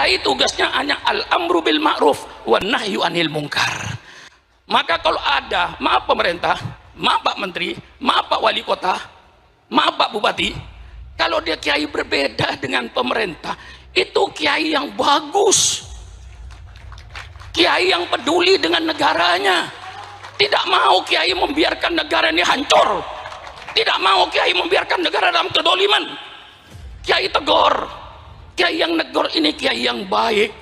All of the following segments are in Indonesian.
Kiai tugasnya hanya al-amru bil ma'ruf wa nahyu anil munkar. Maka kalau ada, maaf pemerintah, maaf Pak Menteri, maaf Pak Wali Kota, maaf Pak Bupati, kalau dia kiai berbeda dengan pemerintah, itu kiai yang bagus, kiai yang peduli dengan negaranya, tidak mau kiai membiarkan negara ini hancur, tidak mau kiai membiarkan negara dalam kedoliman. Kiai tegur, kiai yang negor ini kiai yang baik,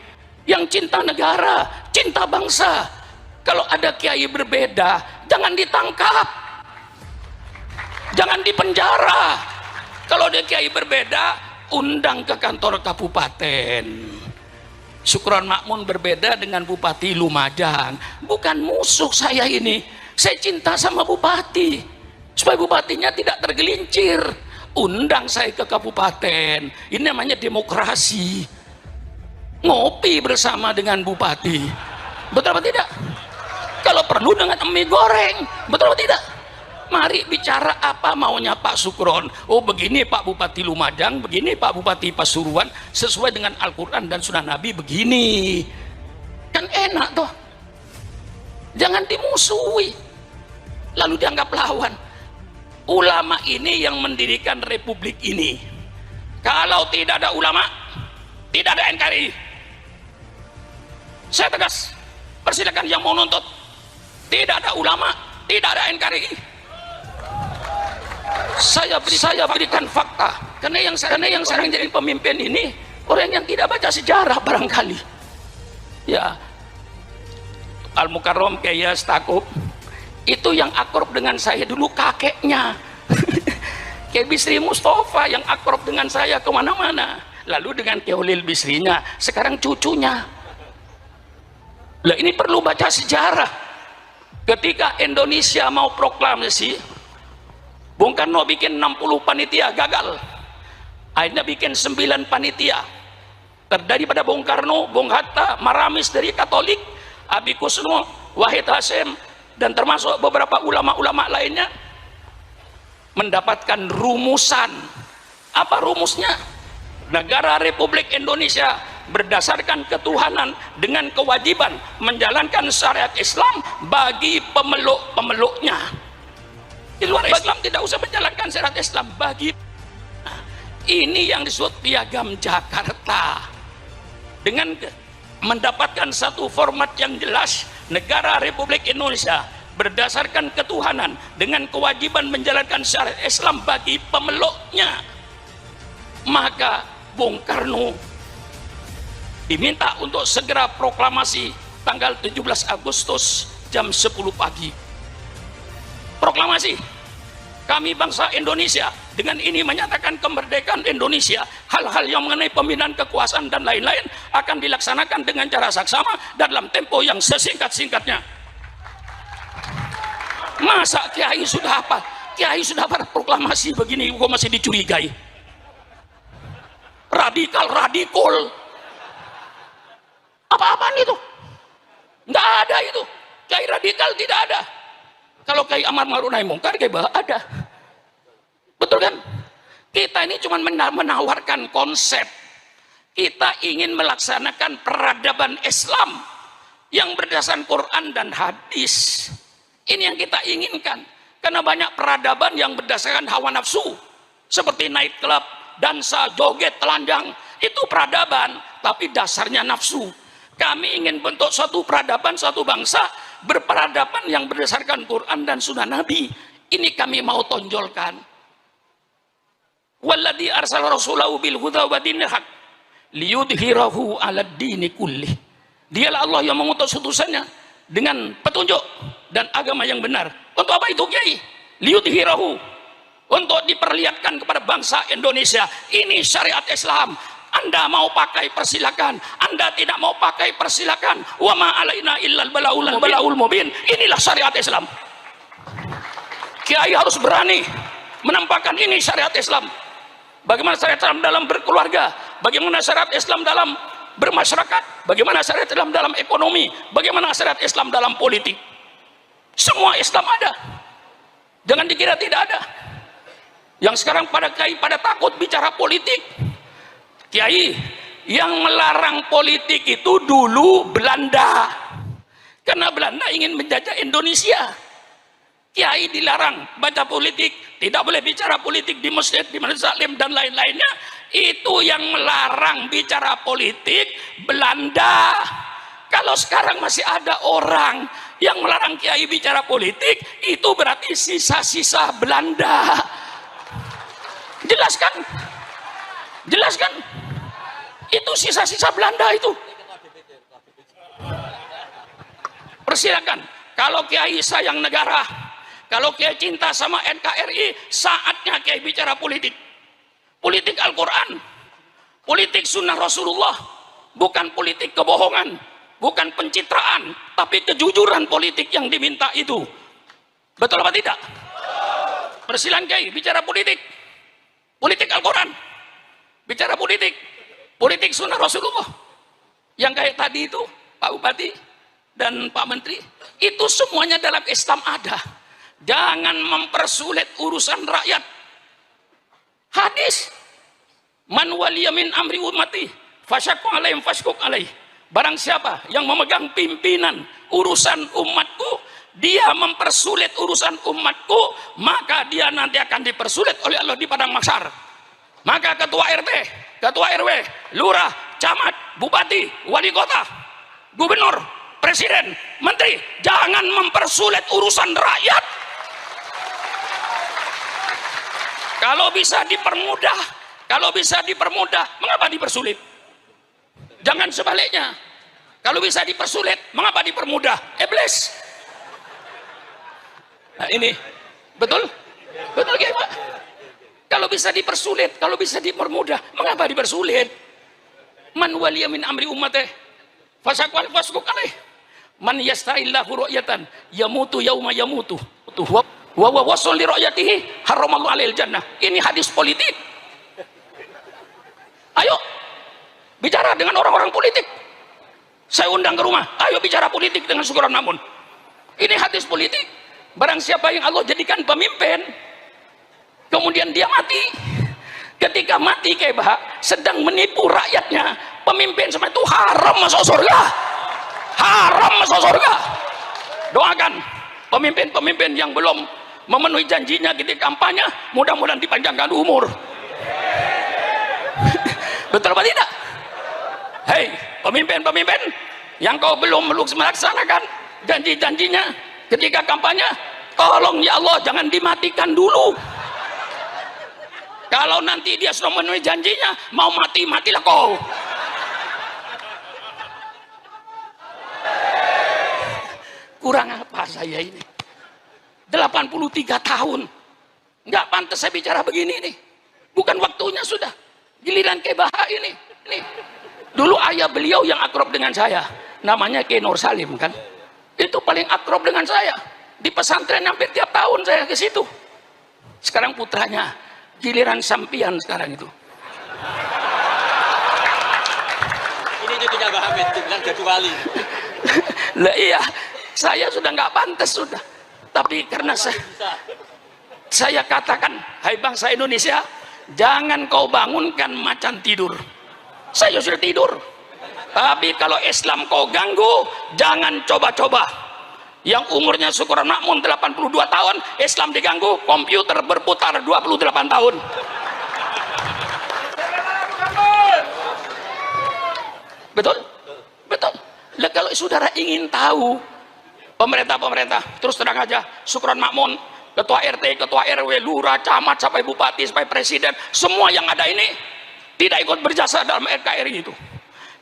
yang cinta negara, cinta bangsa. Kalau ada kiai berbeda, jangan ditangkap, jangan dipenjara. Kalau dia kiai berbeda, undang ke kantor kabupaten. Syukron Makmun berbeda dengan Bupati Lumajang. Bukan musuh saya ini, saya cinta sama bupati, supaya bupatinya tidak tergelincir. Undang saya ke kabupaten. Ini namanya demokrasi. Ngopi bersama dengan bupati, betul apa tidak? Kalau perlu dengan mie goreng, betul apa tidak? Mari bicara apa maunya Pak Sukron. Oh begini Pak Bupati Lumajang, begini Pak Bupati Pasuruan, sesuai dengan Al-Quran dan Sunnah Nabi begini. Kan enak toh. Jangan dimusuhi lalu dianggap lawan. Ulama ini yang mendirikan republik ini. Kalau tidak ada ulama, tidak ada NKRI. Saya tegas, persilakan yang mau nuntut. Tidak ada ulama, tidak ada NKRI. Saya berikan fakta. Karena yang sekarang jadi pemimpin ini orang yang tidak baca sejarah barangkali. Ya, Al-Mukarram Kiai Stakuf itu yang akrab dengan saya dulu kakeknya. Kiai Bisri Mustafa yang akrab dengan saya kemana-mana. Lalu dengan Kiai Holil Bisrinya, sekarang cucunya. Lah ini perlu baca sejarah. Ketika Indonesia mau proklamasi, Bung Karno bikin 60 panitia, gagal. Akhirnya bikin 9 panitia. Terdiri pada Bung Karno, Bung Hatta, Maramis dari Katolik, Abi Kusno, Wahid Hasyim, dan termasuk beberapa ulama-ulama lainnya mendapatkan rumusan. Apa rumusnya? Negara Republik Indonesia berdasarkan ketuhanan dengan kewajiban menjalankan syariat Islam bagi pemeluk-pemeluknya. Di luar Islam tidak usah menjalankan syariat Islam bagi. Ini yang disebut Piagam Jakarta. Dengan mendapatkan satu format yang jelas, negara Republik Indonesia berdasarkan ketuhanan dengan kewajiban menjalankan syariat Islam bagi pemeluknya. Maka Bung Karno diminta untuk segera proklamasi tanggal 17 Agustus jam 10 pagi. Proklamasi, kami bangsa Indonesia dengan ini menyatakan kemerdekaan Indonesia. Hal-hal yang mengenai pembinaan kekuasaan dan lain-lain akan dilaksanakan dengan cara saksama dalam tempo yang sesingkat-singkatnya. Masa kiai sudah apa? Kiai sudah proklamasi begini kok masih dicurigai? Radikal. Apa-apaan itu? Nggak ada itu. Kiai radikal tidak ada. Kalau kiai amar ma'ruf nahi mungkar kiai ada. Betul kan? Kita ini cuma menawarkan konsep. Kita ingin melaksanakan peradaban Islam yang berdasarkan Quran dan hadis. Ini yang kita inginkan. Karena banyak peradaban yang berdasarkan hawa nafsu, seperti night club, dansa, joget, telanjang. Itu peradaban, tapi dasarnya nafsu. Kami ingin bentuk suatu peradaban, suatu bangsa berperadaban yang berdasarkan Quran dan Sunnah Nabi. Ini kami mau tonjolkan. Walladzi arsala rasulahu bil huda wa dinil haq liyudhhirahu 'alad dini kullih. Dialah Allah yang mengutus utusannya dengan petunjuk dan agama yang benar. Untuk apa itu Kiai? Liyudhhirahu, untuk diperlihatkan kepada bangsa Indonesia ini syariat Islam. Anda mau pakai persilakan, Anda tidak mau pakai persilakan. Wa ma alaina illal balaul mubin. Inilah syariat Islam. Kiai harus berani menampakkan ini syariat Islam. Bagaimana syariat Islam dalam berkeluarga, bagaimana syariat Islam dalam bermasyarakat, bagaimana syariat Islam dalam ekonomi, bagaimana syariat Islam dalam politik. Semua Islam ada. Jangan dikira tidak ada. Yang sekarang pada kiai pada takut bicara politik. Kiai Yang melarang politik itu dulu Belanda, karena Belanda ingin menjajah Indonesia. Kiai dilarang baca politik, tidak boleh bicara politik di masjid, di majelis taklim dan lain-lainnya. Itu yang melarang bicara politik Belanda. Kalau sekarang masih ada orang yang melarang kiai bicara politik, itu berarti sisa-sisa Belanda. Jelaskan, jelaskan. Itu sisa-sisa Belanda itu. Persilakan. Kalau kiai sayang negara, kalau kiai cinta sama NKRI, saatnya kiai bicara politik. Politik Al-Quran, politik sunnah Rasulullah, bukan politik kebohongan, bukan pencitraan, tapi kejujuran politik yang diminta itu. Betul apa tidak? Persilakan kiai bicara politik. Politik Al-Quran, bicara politik, politik sunnah Rasulullah. Yang kayak tadi itu, Pak Bupati dan Pak Menteri, itu semuanya dalam Islam ada. Jangan mempersulit urusan rakyat. Hadis, man waliya min amri ummati fasyaqqa alaihim fashquq alaih. Barang siapa yang memegang pimpinan urusan umatku, dia mempersulit urusan umatku, maka dia nanti akan dipersulit oleh Allah di padang mahsyar. Maka ketua RT, ketua RW, lurah, camat, bupati, wali kota, gubernur, presiden, menteri, jangan mempersulit urusan rakyat. Kalau bisa dipermudah, kalau bisa dipermudah, mengapa dipersulit? Jangan sebaliknya. Kalau bisa dipersulit, mengapa dipermudah? Iblis. Nah ini, betul? Betul ya Pak? Kalau bisa dipersulit, kalau bisa dipermudah, mengapa dipersulit? Man waliya min amri ummatih fasaqwal fasquq alaih. Man yasta'illahu ru'yatan yamutu yauma yamutu. Wa wasul li ru'yatihi haramallahu alaihil jannah. Ini hadis politik. Ayo bicara dengan orang-orang politik. Saya undang ke rumah. Ayo bicara politik dengan Syukuran Makmun. Ini hadis politik. Barang siapa yang Allah jadikan pemimpin, kemudian dia mati. Ketika mati kayak bah, sedang menipu rakyatnya, pemimpin seperti itu haram masuk surga. Haram masuk surga. Doakan pemimpin-pemimpin yang belum memenuhi janjinya ketika kampanye, mudah-mudahan dipanjangkan umur. Betul apa tidak? Hei pemimpin-pemimpin yang kau belum melaksanakan janji-janjinya ketika kampanye, tolong ya Allah jangan dimatikan dulu. Kalau nanti dia sudah memenuhi janjinya, mau mati, matilah kau. Kurang apa saya ini? 83 tahun nggak pantas saya bicara begini nih. Bukan waktunya sudah. Giliran Kebaha ini nih. Dulu ayah beliau yang akrab dengan saya, namanya Kiai Nur Salim kan, itu paling akrab dengan saya. Di pesantren hampir tiap tahun saya ke situ. Sekarang putranya, giliran sampian sekarang itu. Ini cucunya Mbah Hamid, bilang jadi wali. Lah iya, saya sudah nggak pantas sudah. Tapi karena saya katakan, hai bangsa Indonesia, jangan kau bangunkan macan tidur. Saya sudah tidur. Tapi kalau Islam kau ganggu, jangan coba-coba. Yang umurnya Syukuran Makmun 82 tahun, Islam diganggu, komputer berputar 28 tahun. Betul? Betul. Lah kalau saudara ingin tahu, pemerintah terus terang aja, Syukuran Makmun, ketua RT, ketua RW, lurah, camat, sampai bupati, sampai presiden, semua yang ada ini tidak ikut berjasa dalam NKRI itu.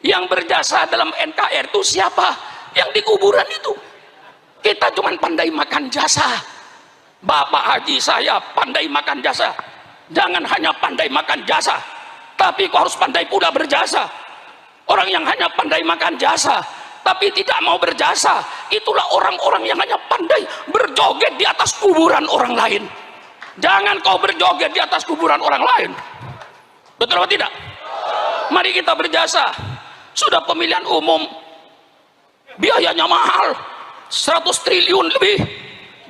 Yang berjasa dalam NKRI itu siapa? Yang di kuburan itu. Kita cuma pandai makan jasa. Bapak Haji saya pandai makan jasa. Jangan hanya pandai makan jasa, tapi kau harus pandai pula berjasa. Orang yang hanya pandai makan jasa tapi tidak mau berjasa, itulah orang-orang yang hanya pandai berjoget di atas kuburan orang lain. Jangan kau berjoget di atas kuburan orang lain. Betul atau tidak? Mari kita berjasa. Sudah pemilihan umum, biayanya mahal, 100 triliun lebih,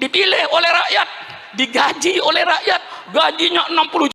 dipilih oleh rakyat, digaji oleh rakyat, gajinya 60